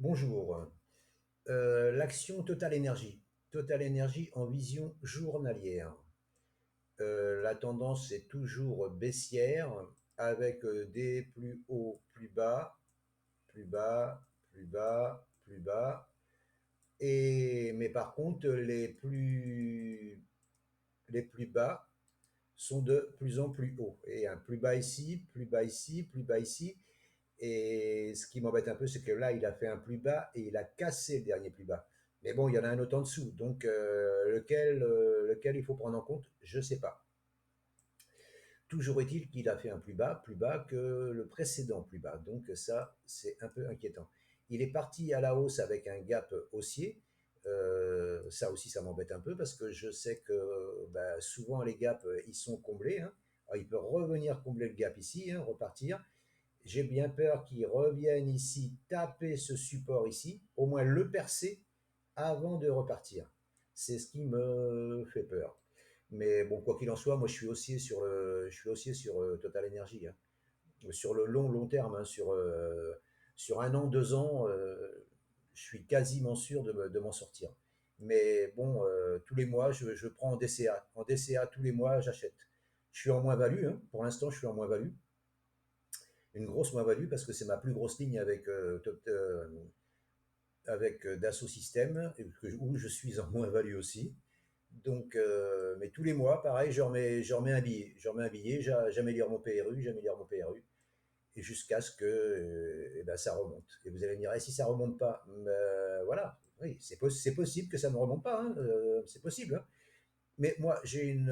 Bonjour. L'action Total Énergie. Total Énergie en vision journalière. La tendance est toujours baissière avec des plus hauts, plus bas, plus bas, plus bas, plus bas. Mais par contre, les plus bas sont de plus en plus hauts. Et un plus bas ici, plus bas ici, plus bas ici. Et ce qui m'embête un peu, c'est que là, il a fait un plus bas et il a cassé le dernier plus bas. Mais bon, il y en a un autre en dessous. Donc, lequel il faut prendre en compte, je ne sais pas. Toujours est-il qu'il a fait un plus bas que le précédent plus bas. Donc, ça, c'est un peu inquiétant. Il est parti à la hausse avec un gap haussier. Ça aussi, ça m'embête un peu parce que je sais que bah, souvent les gaps, ils sont comblés, hein. Alors, il peut revenir combler le gap ici, hein, repartir. J'ai bien peur qu'ils reviennent ici taper ce support ici, au moins le percer avant de repartir. C'est ce qui me fait peur. Mais bon, quoi qu'il en soit, moi je suis haussier sur Total Energy, hein. Sur le long terme, hein, sur 1 an, 2 ans, je suis quasiment sûr de m'en sortir. Mais bon, tous les mois, je prends en DCA. En DCA, tous les mois, j'achète. Je suis en moins-value, hein. Pour l'instant, je suis en moins-value, une grosse moins-value parce que c'est ma plus grosse ligne avec Dassault Systèmes, où je suis en moins-value aussi. Donc, mais tous les mois, pareil, je remets un billet. Je remets un billet, j'améliore mon PRU, j'améliore mon PRU, et jusqu'à ce que eh ben, ça remonte. Et vous allez me dire, eh, si ça remonte pas, voilà, oui, c'est possible que ça ne remonte pas, hein, c'est possible, hein. Mais moi, j'ai une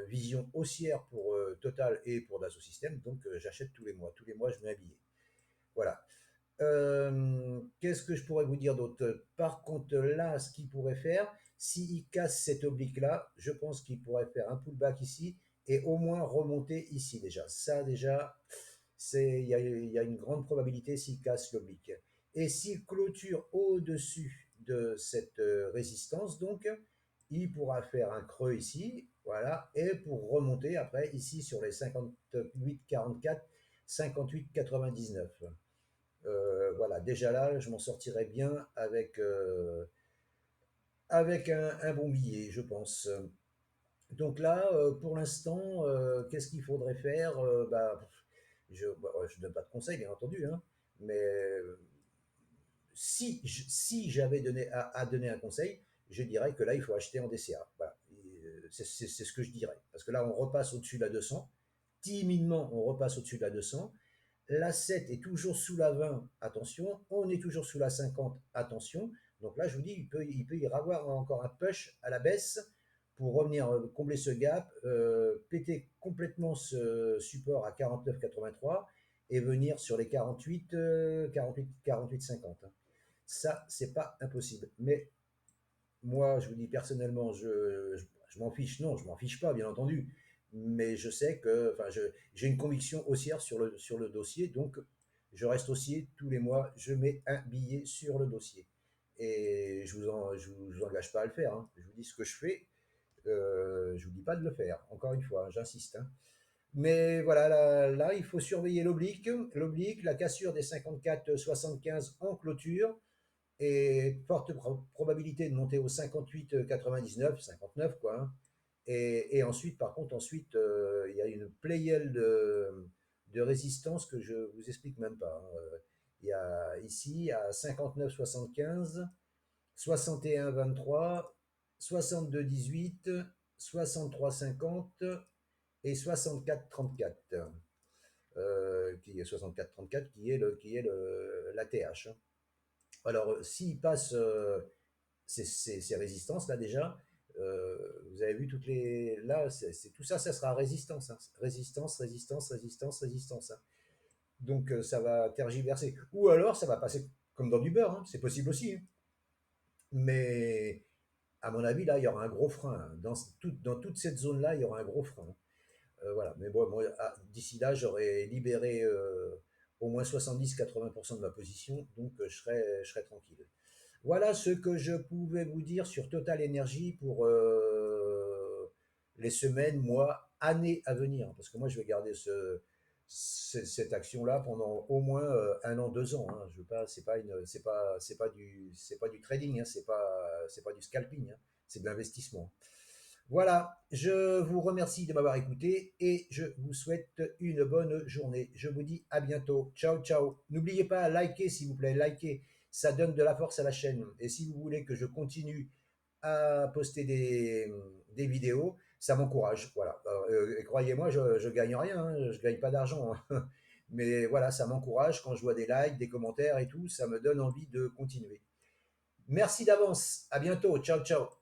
vision haussière pour Total et pour Dassault Systèmes, donc j'achète tous les mois. Tous les mois, je mets un billet. Voilà. Qu'est-ce que je pourrais vous dire d'autre? Par contre, là, ce qu'il pourrait faire, s'il casse cette oblique-là, je pense qu'il pourrait faire un pullback ici et au moins remonter ici déjà. Ça, déjà, il y a une grande probabilité s'il casse l'oblique. Et s'il clôture au-dessus de cette résistance, donc, il pourra faire un creux ici, voilà, et pour remonter après ici sur les 58,44, 58,99. Voilà, déjà là, je m'en sortirais bien avec un bon billet, je pense. Donc là, pour l'instant, qu'est-ce qu'il faudrait faire? Bah, je donne pas de conseils, bien entendu, hein, mais si j'avais à donner un conseil, je dirais que là, il faut acheter en DCA. Voilà. C'est ce que je dirais. Parce que là, on repasse au-dessus de la 200. Timidement, on repasse au-dessus de la 200. La 7 est toujours sous la 20, attention. On est toujours sous la 50, attention. Donc là, je vous dis, il peut y avoir encore un push à la baisse pour revenir combler ce gap, péter complètement ce support à 49,83 et venir sur les 48, 48, 48, 50. Ça, c'est pas impossible. Mais moi, je vous dis personnellement, je m'en fiche. Non, je m'en fiche pas, bien entendu. Mais je sais que, enfin, j'ai une conviction haussière sur le dossier, donc je reste haussier tous les mois. Je mets un billet sur le dossier. Et je vous engage pas à le faire, hein. Je vous dis ce que je fais. Je vous dis pas de le faire. Encore une fois, hein, j'insiste, hein. Mais voilà, là, il faut surveiller l'oblique, la cassure des 54,75 en clôture et forte probabilité de monter au 58,99, 59 quoi, hein. Et ensuite, par contre, il y a une pléiade de résistance que je vous explique même pas, hein. Il y a ici à 59,75, 61,23, 62,18, 63,50 et 64,34. Qui est 64,34, l'ATH, hein. Alors, s'il passe ces résistances-là déjà, vous avez vu toutes les. Là, tout ça, ça sera résistance, hein. Résistance, résistance, résistance, résistance, hein. Donc, ça va tergiverser. Ou alors, ça va passer comme dans du beurre, hein. C'est possible aussi, hein. Mais, à mon avis, là, il y aura un gros frein, hein. Dans toute cette zone-là, il y aura un gros frein. Voilà. Mais bon, moi, d'ici là, j'aurais libéré au moins 70-80% de ma position, donc je serais tranquille. Voilà ce que je pouvais vous dire sur Total Energy pour les semaines, mois, années à venir. Parce que moi, je vais garder cette action-là pendant au moins 1 an, 2 ans, hein. Je veux pas, c'est pas du trading, hein, c'est pas du scalping, hein, c'est de l'investissement. Voilà, je vous remercie de m'avoir écouté et je vous souhaite une bonne journée. Je vous dis à bientôt. Ciao, ciao. N'oubliez pas à liker, s'il vous plaît, liker. Ça donne de la force à la chaîne. Et si vous voulez que je continue à poster des vidéos, ça m'encourage. Voilà. Et croyez-moi, je gagne rien, hein, je gagne pas d'argent, hein. Mais voilà, ça m'encourage quand je vois des likes, des commentaires et tout, ça me donne envie de continuer. Merci d'avance. À bientôt. Ciao, ciao.